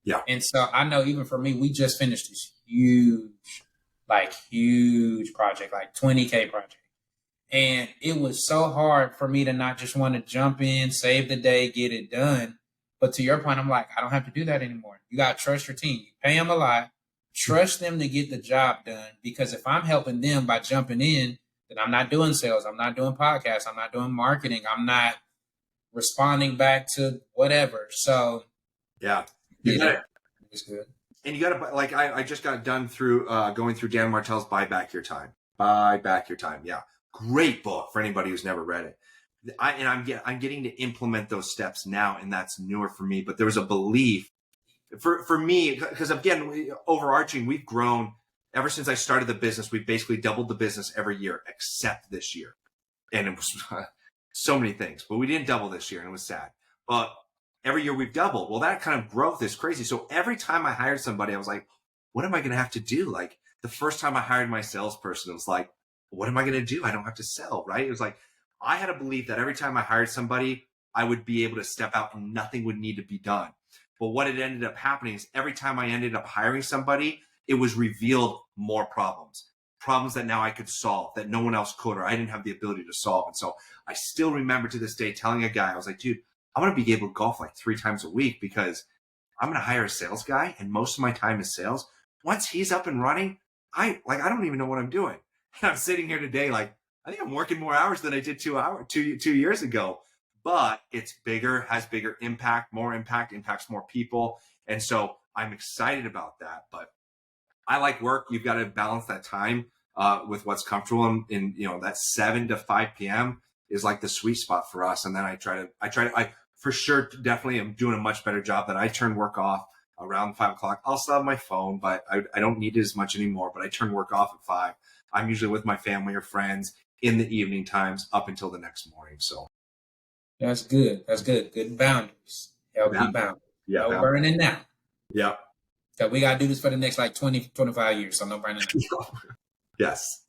Yeah. And so I know even for me, we just finished this huge project, like 20K project. And it was so hard for me to not just want to jump in, save the day, get it done. But to your point, I'm like, I don't have to do that anymore. You got to trust your team. You pay them a lot. Trust them to get the job done. Because if I'm helping them by jumping in, then I'm not doing sales. I'm not doing podcasts. I'm not doing marketing. I'm not responding back to whatever. So Yeah. You did got it. it. It was good. And you got to, like, I just got done through going through Dan Martell's Buy Back Your Time. Buy Back Your Time. Yeah. Great book for anybody who's never read it. I'm getting to implement those steps now, and that's newer for me. But there was a belief for me, because again, overarching, we've grown ever since I started the business. We've basically doubled the business every year, except this year. And it was so many things, but we didn't double this year, and it was sad. But every year we've doubled. Well, that kind of growth is crazy. So every time I hired somebody, I was like, what am I going to have to do? Like the first time I hired my salesperson, it was like, what am I going to do? I don't have to sell, right? It was like, I had to believe that every time I hired somebody, I would be able to step out and nothing would need to be done. But what it ended up happening is every time I ended up hiring somebody, it was revealed more problems that now I could solve that no one else could, or I didn't have the ability to solve. And so I still remember to this day telling a guy, I was like, dude, I'm going to be able to golf like 3 times a week because I'm going to hire a sales guy and most of my time is sales. Once he's up and running, I don't even know what I'm doing. And I'm sitting here today, like, I think I'm working more hours than I did 2 years ago, but it's bigger, has bigger impact, more impact, impacts more people. And so I'm excited about that. But I like work. You've got to balance that time with what's comfortable. And that 7 to 5 p.m. is like the sweet spot for us. And then I for sure, definitely am doing a much better job that I turn work off around 5 o'clock. I'll still have my phone, but I don't need it as much anymore. But I turn work off at 5. I'm usually with my family or friends in the evening times up until the next morning. So That's good. That's good. Good boundaries. Healthy boundaries. Yeah. No burning now. Yeah. So we got to do this for the next like 20, 25 years. So no burning now. Yes.